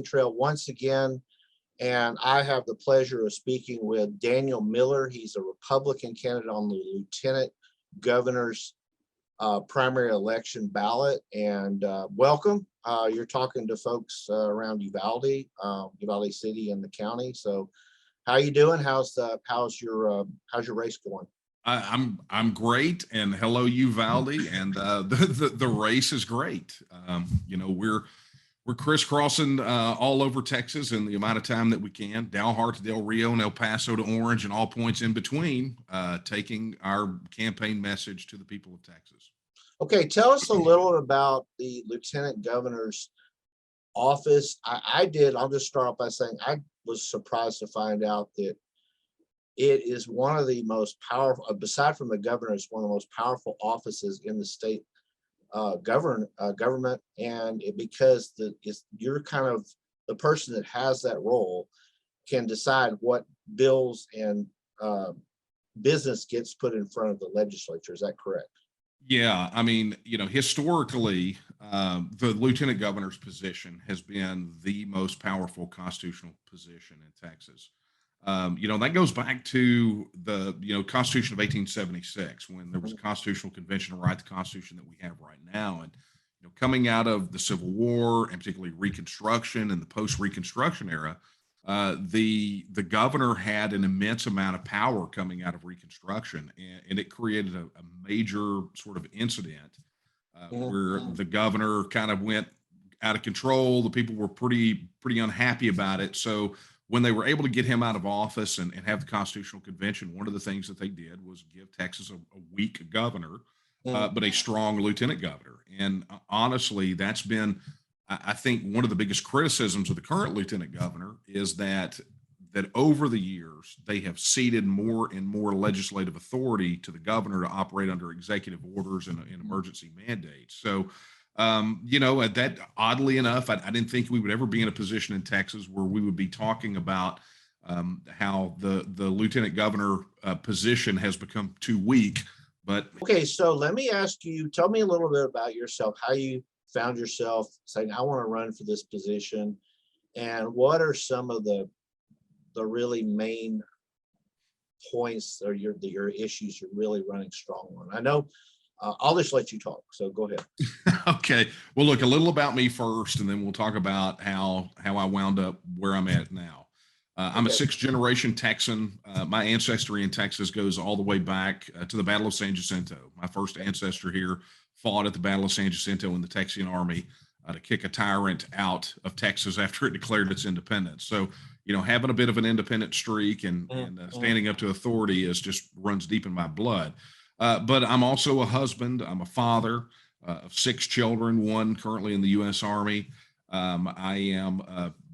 campaign trail once again, and I have the pleasure of speaking with Daniel Miller. He's a Republican candidate on the lieutenant governor's primary election ballot. And welcome. You're talking to folks around Uvalde, Uvalde City and the county. So how you doing? How's your race going? I'm great, and hello Uvalde, and the race is great. We're crisscrossing all over Texas in the amount of time that we can. Dalhart to Del Rio and El Paso to Orange and all points in between, taking our campaign message to the people of Texas. Okay, tell us a little about the lieutenant governor's office. I'll just start off by saying I was surprised to find out that it is one of the most powerful, aside from the governor, it's one of the most powerful offices in the state government, and because you're kind of the person that has that role, can decide what bills and business gets put in front of the legislature. Is that correct? Yeah, I mean, historically, the lieutenant governor's position has been the most powerful constitutional position in Texas. That goes back to the, Constitution of 1876, when there was a constitutional convention to write the Constitution that we have right now. And, coming out of the Civil War and particularly Reconstruction and the post-Reconstruction era, the governor had an immense amount of power coming out of Reconstruction, and it created a major sort of incident where the governor kind of went out of control. The people were pretty unhappy about it. So when they were able to get him out of office and have the Constitutional Convention, one of the things that they did was give Texas a weak governor, but a strong lieutenant governor. And honestly, that's been, I think, one of the biggest criticisms of the current lieutenant governor is that over the years, they have ceded more and more legislative authority to the governor to operate under executive orders and emergency mandates. So, that oddly enough, I didn't think we would ever be in a position in Texas where we would be talking about how the lieutenant governor position has become too weak. But okay, so let me ask you, tell me a little bit about yourself, how you found yourself saying, I want to run for this position, and what are some of the really main points or your issues you're really running strong on? I know I'll just let you talk, so go ahead. Okay. Well, look, a little about me first, and then we'll talk about how I wound up where I'm at now. I'm a sixth generation Texan. My ancestry in Texas goes all the way back to the Battle of San Jacinto. My first ancestor here fought at the Battle of San Jacinto in the Texian Army to kick a tyrant out of Texas after it declared its independence. So, having a bit of an independent streak and standing up to authority just runs deep in my blood. But I'm also a husband. I'm a father of 6 children, one currently in the U.S. Army. I am,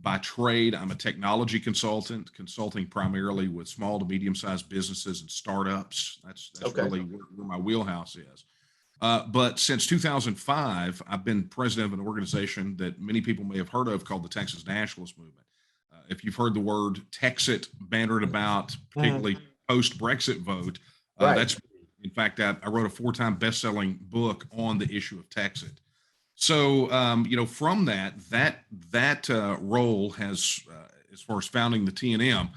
by trade, I'm a technology consultant, consulting primarily with small to medium-sized businesses and startups. That's really where my wheelhouse is. But since 2005, I've been president of an organization that many people may have heard of called the Texas Nationalist Movement. If you've heard the word Texit bannered about, particularly post-Brexit vote, that's, in fact, I wrote a 4-time best-selling book on the issue of Texit. So, from that role has, as far as founding the TNM,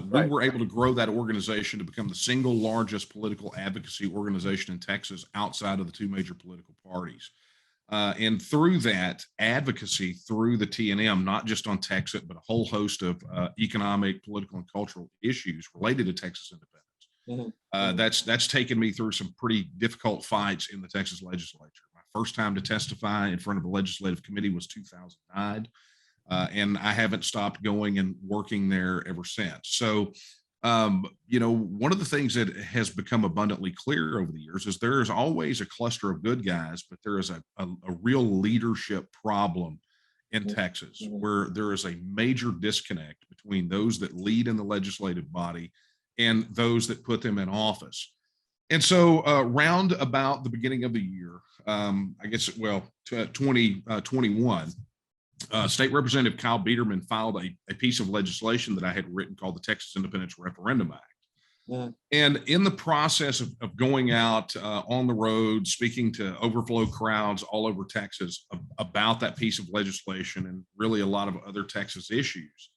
we were able to grow that organization to become the single largest political advocacy organization in Texas outside of the 2 major political parties. And through that advocacy, through the TNM, not just on Texas, but a whole host of economic, political, and cultural issues related to Texas independence. That's taken me through some pretty difficult fights in the Texas legislature. My first time to testify in front of a legislative committee was 2009. And I haven't stopped going and working there ever since. So, one of the things that has become abundantly clear over the years is there is always a cluster of good guys, but there is a real leadership problem in Texas where there is a major disconnect between those that lead in the legislative body and those that put them in office. And so round about the beginning of the year, 2021, State Representative Kyle Biederman filed a piece of legislation that I had written called the Texas Independence Referendum Act. Mm. And in the process of going out on the road, speaking to overflow crowds all over Texas about that piece of legislation and really a lot of other Texas issues,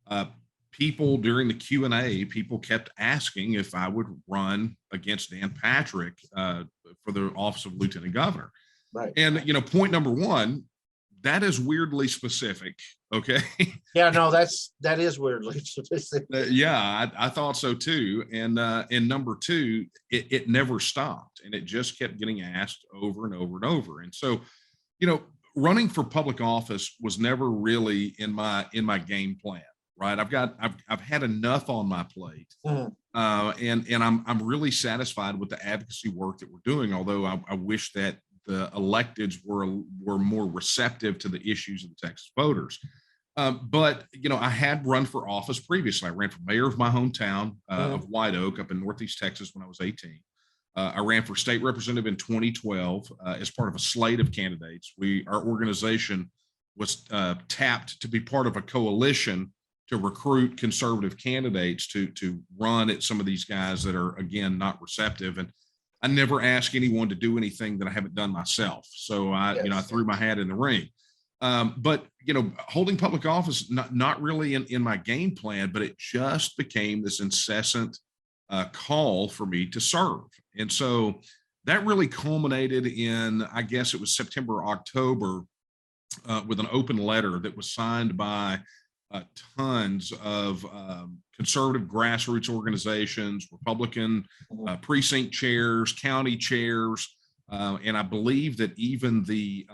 uh, people during the Q&A, people kept asking if I would run against Dan Patrick for the office of Lieutenant Governor. Right. And, point number one, that is weirdly specific. Okay. Yeah, no, that is weirdly specific. Yeah, I thought so too. And number two, it never stopped, and it just kept getting asked over and over and over. And so, running for public office was never really in my game plan. Right. I've had enough on my plate. Mhm. And I'm really satisfied with the advocacy work that we're doing. Although I wish that the electeds were more receptive to the issues of the Texas voters. But I had run for office previously. I ran for mayor of my hometown of White Oak up in Northeast Texas when I was 18. I ran for state representative in 2012 as part of a slate of candidates. Our organization was tapped to be part of a coalition to recruit conservative candidates to run at some of these guys that are, again, not receptive. And I never ask anyone to do anything that I haven't done myself. So I threw my hat in the ring. But holding public office, not really in my game plan, but it just became this incessant call for me to serve. And so that really culminated in, I guess it was September, October, with an open letter that was signed by tons of conservative grassroots organizations, Republican precinct chairs, county chairs, and I believe that even the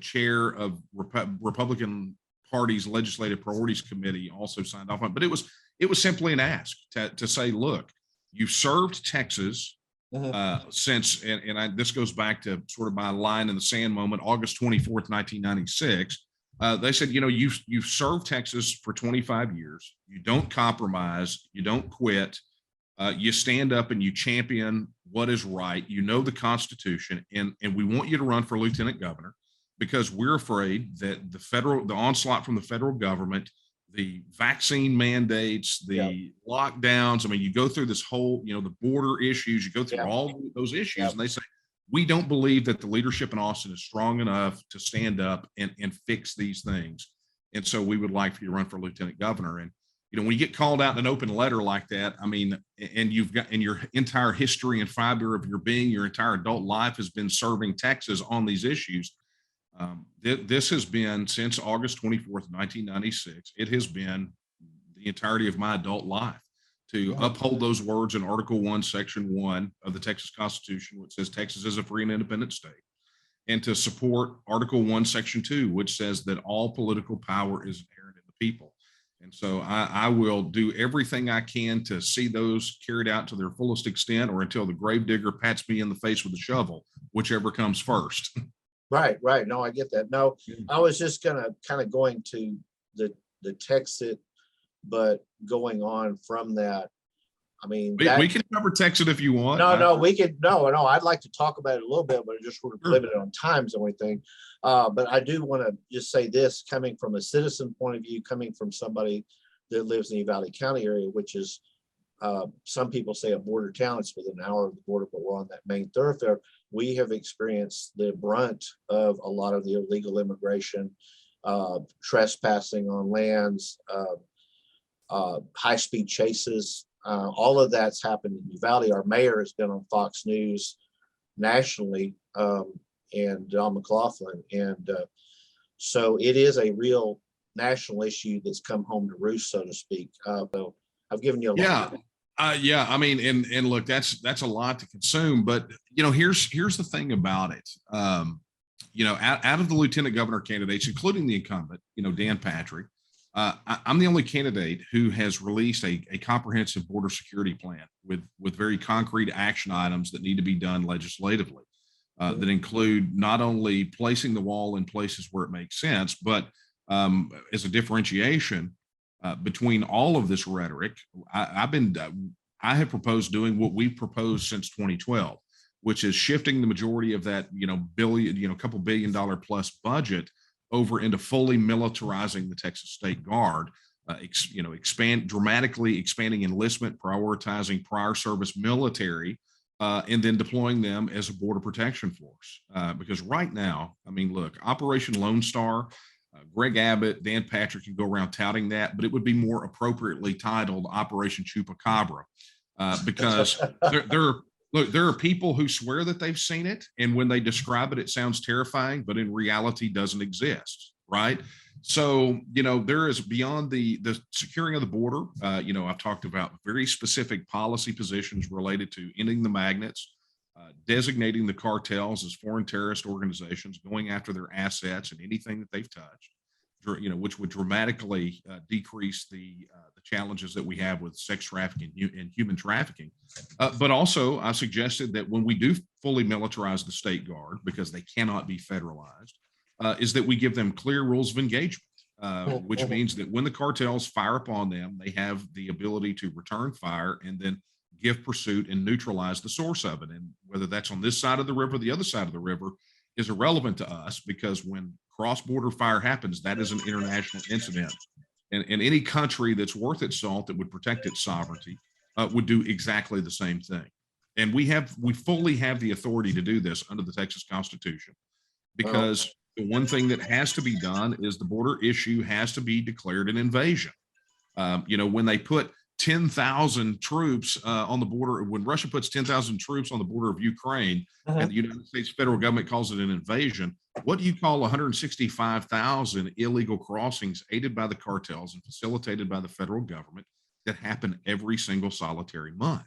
chair of Republican Party's Legislative Priorities Committee also signed off on it. But it was simply an ask to say, look, you've served Texas since, and this goes back to sort of my line in the sand moment, August 24th, 1996. They said, you've served Texas for 25 years. You don't compromise. You don't quit. You stand up and you champion what is right. You know the Constitution, and we want you to run for lieutenant governor because we're afraid that the onslaught from the federal government, the vaccine mandates, the lockdowns. I mean, you go through this whole, the border issues. You go through all those issues, and they say, we don't believe that the leadership in Austin is strong enough to stand up and fix these things. And so we would like for you to run for lieutenant governor. And, when you get called out in an open letter like that, I mean, and you've got in your entire history and fiber of your being, your entire adult life has been serving Texas on these issues. This has been since August 24th, 1996. It has been the entirety of my adult life to uphold those words in Article 1, Section 1 of the Texas Constitution, which says Texas is a free and independent state, and to support Article 1, Section 2, which says that all political power is inherent in the people. And so I will do everything I can to see those carried out to their fullest extent, or until the gravedigger pats me in the face with a shovel, whichever comes first. Right. No, I get that. No, I was just kind of going to the Texit, but going on from that, I mean, we can cover Texit if you want. No, we could. No, I'd like to talk about it a little bit, but just sort of limited on times and everything. But I do want to just say this, coming from a citizen point of view, coming from somebody that lives in the Valley County area, which is some people say a border town. It's within an hour of the border, but we're on that main thoroughfare. We have experienced the brunt of a lot of the illegal immigration, trespassing on lands, high-speed chases. All of that's happened in the Valley. Our mayor has been on Fox News nationally, and Don McLaughlin. And so it is a real national issue that's come home to roost, so to speak. So I've given you a lot. Yeah. I mean, and look, that's a lot to consume, but here's the thing about it. Out of the lieutenant governor candidates, including the incumbent, Dan Patrick, I'm the only candidate who has released a comprehensive border security plan with very concrete action items that need to be done legislatively, that include not only placing the wall in places where it makes sense, but as a differentiation between all of this rhetoric, I have proposed doing what we've proposed since 2012, which is shifting the majority of that couple $1 billion plus budget over into fully militarizing the Texas State Guard, dramatically expanding enlistment, prioritizing prior service military, and then deploying them as a border protection force. Because right now, I mean, look, Operation Lone Star, Greg Abbott, Dan Patrick can go around touting that, but it would be more appropriately titled Operation Chupacabra, because there are people who swear that they've seen it, and when they describe it, it sounds terrifying, but in reality doesn't exist, right? So, there is beyond the securing of the border. I've talked about very specific policy positions related to ending the magnets, designating the cartels as foreign terrorist organizations, going after their assets and anything that they've touched, which would dramatically decrease the challenges that we have with sex trafficking and human trafficking. But also, I suggested that when we do fully militarize the state guard, because they cannot be federalized, is that we give them clear rules of engagement, which means that when the cartels fire upon them, they have the ability to return fire and then give pursuit and neutralize the source of it. And whether that's on this side of the river, the other side of the river is irrelevant to us, because when cross-border fire happens, that is an international incident. And any country that's worth its salt that would protect its sovereignty would do exactly the same thing. And we fully have the authority to do this under the Texas Constitution, because the one thing that has to be done is the border issue has to be declared an invasion. When they put 10,000 troops on the border, when Russia puts 10,000 troops on the border of Ukraine, and the United States federal government calls it an invasion, what do you call 165,000 illegal crossings aided by the cartels and facilitated by the federal government that happen every single solitary month?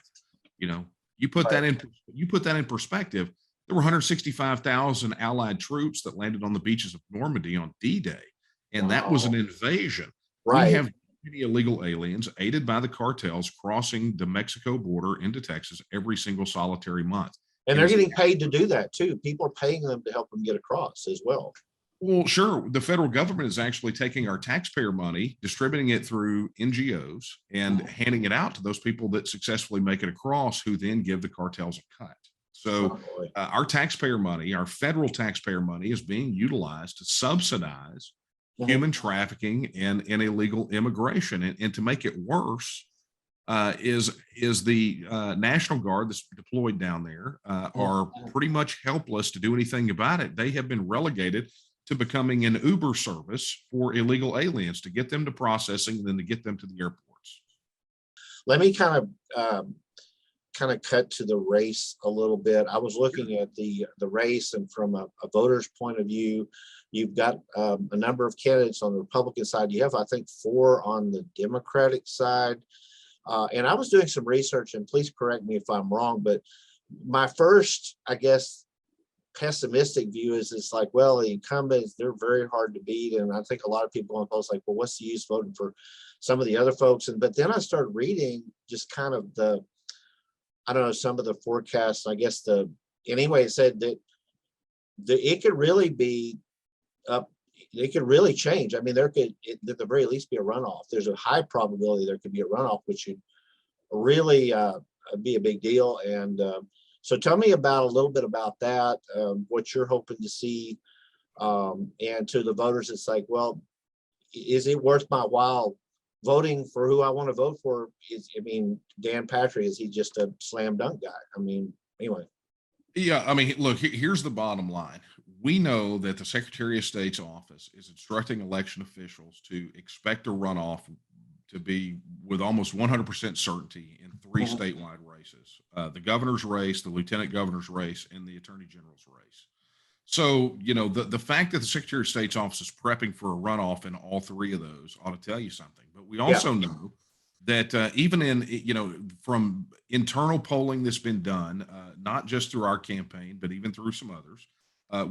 You put that in perspective. There were 165,000 Allied troops that landed on the beaches of Normandy on D-Day, and that was an invasion. Right. We have many illegal aliens aided by the cartels crossing the Mexico border into Texas every single solitary month. And they're getting paid to do that too. People are paying them to help them get across as well. Well, sure. The federal government is actually taking our taxpayer money, distributing it through NGOs, and handing it out to those people that successfully make it across, who then give the cartels a cut. So our taxpayer money, our federal taxpayer money, is being utilized to subsidize human trafficking and illegal immigration. And to make it worse, is the National Guard that's deployed down there are pretty much helpless to do anything about it. They have been relegated to becoming an Uber service for illegal aliens, to get them to processing and then to get them to the airports. Let me kind of cut to the race a little bit. I was looking at the race, and from a voter's point of view, you've got a number of candidates on the Republican side. You have, I think, 4 on the Democratic side. And I was doing some research, and please correct me if I'm wrong, but my first, I guess, pessimistic view is it's like, well, the incumbents, they're very hard to beat. And I think a lot of people on post like, well, what's the use voting for some of the other folks? But then I started reading just kind of I don't know, some of the forecasts. I guess it said that it could really be up. It could really change. I mean, there could, at the very least, be a runoff. There's a high probability there could be a runoff, which would really be a big deal. And so tell me a little bit about that, what you're hoping to see. And to the voters, it's like, well, is it worth my while voting for who I want to vote for? Dan Patrick, is he just a slam dunk guy? I mean, anyway. Yeah, I mean, look, here's the bottom line. We know that the Secretary of State's office is instructing election officials to expect a runoff to be with almost 100% certainty in 3 statewide races: the governor's race, the lieutenant governor's race, and the attorney general's race. So, the fact that the Secretary of State's office is prepping for a runoff in all 3 of those ought to tell you something. But we also know that even in, from internal polling that's been done, not just through our campaign, but even through some others,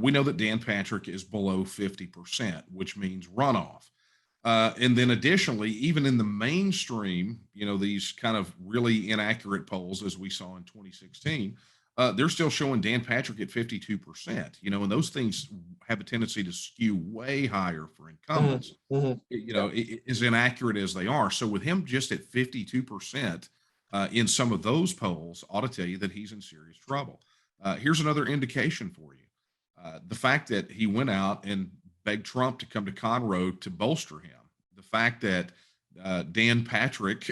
we know that Dan Patrick is below 50%, which means runoff. And then additionally, even in the mainstream, these kind of really inaccurate polls, as we saw in 2016, they're still showing Dan Patrick at 52%, and those things have a tendency to skew way higher for incumbents, as inaccurate as they are. So with him just at 52% in some of those polls ought to tell you that he's in serious trouble. Here's another indication for you. The fact that he went out and begged Trump to come to Conroe to bolster him, the fact that Dan Patrick,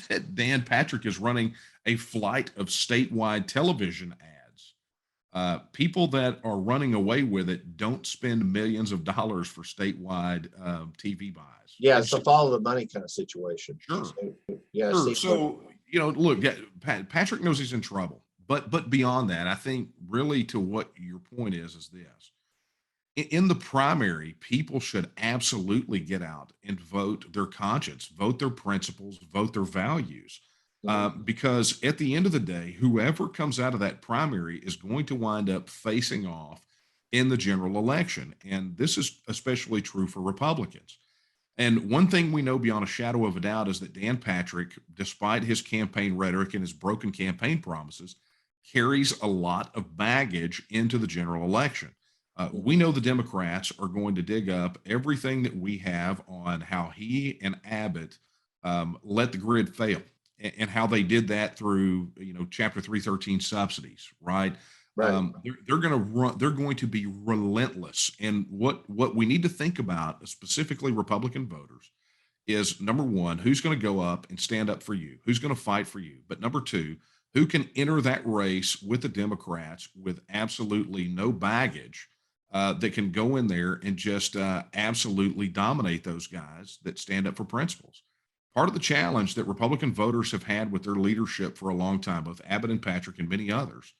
that Dan Patrick is running a flight of statewide television ads. People that are running away with it don't spend millions of dollars for statewide TV buys. Yeah, It's it's a follow the money kind of situation. sure, So, yeah, sure. see what, So look, Patrick knows he's in trouble, but beyond that, I think really to what your point is this: in the primary, people should absolutely get out and vote their conscience, vote their principles, vote their values. Because at the end of the day, whoever comes out of that primary is going to wind up facing off in the general election. And this is especially true for Republicans. And one thing we know beyond a shadow of a doubt is that Dan Patrick, despite his campaign rhetoric and his broken campaign promises, carries a lot of baggage into the general election. We know the Democrats are going to dig up everything that we have on how he and Abbott let the grid fail and how they did that through, Chapter 313 subsidies, right? right. They're going to run. They're going to be relentless. And what we need to think about, specifically Republican voters, is number one, who's going to go up and stand up for you? Who's going to fight for you? But number two, who can enter that race with the Democrats with absolutely no baggage that can go in there and just absolutely dominate those guys that stand up for principles. Part of the challenge that Republican voters have had with their leadership for a long time, both Abbott and Patrick and many others,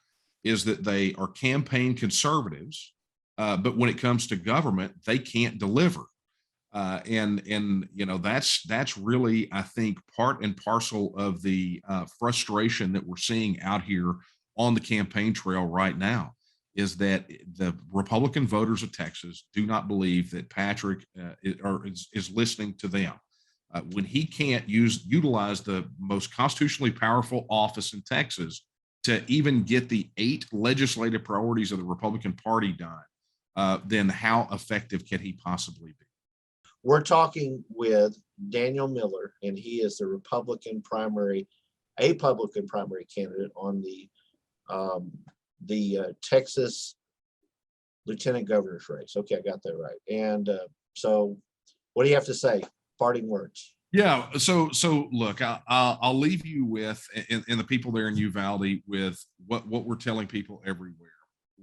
is that they are campaign conservatives, but when it comes to government, they can't deliver. That's really, I think, part and parcel of the frustration that we're seeing out here on the campaign trail right now, is that the Republican voters of Texas do not believe that Patrick is listening to them. When he can't utilize the most constitutionally powerful office in Texas to even get the 8 legislative priorities of the Republican Party done, then how effective can he possibly be? We're talking with Daniel Miller, and he is a Republican primary candidate on the Texas lieutenant governor's race. Okay, I got that right. And so what do you have to say? Parting words. Yeah. So look, I'll leave you with, and the people there in Uvalde, with what we're telling people everywhere,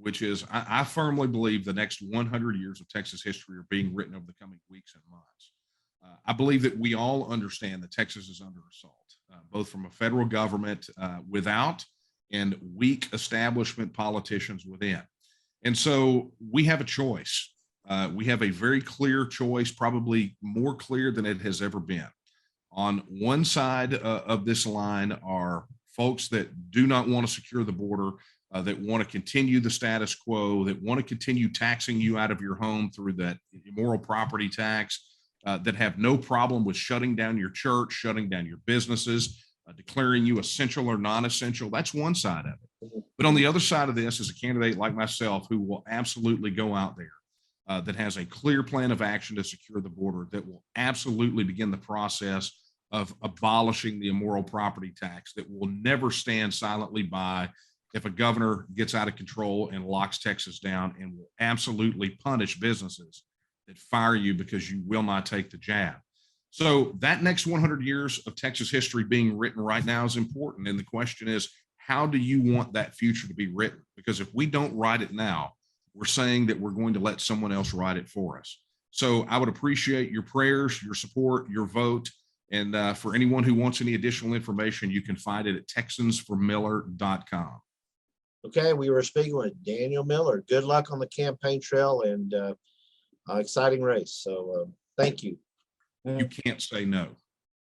which is I firmly believe the next 100 years of Texas history are being written over the coming weeks and months. I believe that we all understand that Texas is under assault, both from a federal government without and weak establishment politicians within. And so we have a choice. We have a very clear choice, probably more clear than it has ever been. On one side of this line are folks that do not want to secure the border, that want to continue the status quo, that want to continue taxing you out of your home through that immoral property tax, that have no problem with shutting down your church, shutting down your businesses, declaring you essential or non-essential. That's one side of it. But on the other side of this is a candidate like myself who will absolutely go out there, that has a clear plan of action to secure the border, that will absolutely begin the process of abolishing the immoral property tax, that will never stand silently by if a governor gets out of control and locks Texas down, and will absolutely punish businesses that fire you because you will not take the jab. So that next 100 years of Texas history being written right now is important. And the question is, how do you want that future to be written? Because if we don't write it now, we're saying that we're going to let someone else write it for us. So I would appreciate your prayers, your support, your vote. And for anyone who wants any additional information, you can find it at texansformiller.com. Okay, we were speaking with Daniel Miller. Good luck on the campaign trail, and exciting race. So thank you. You can't say no.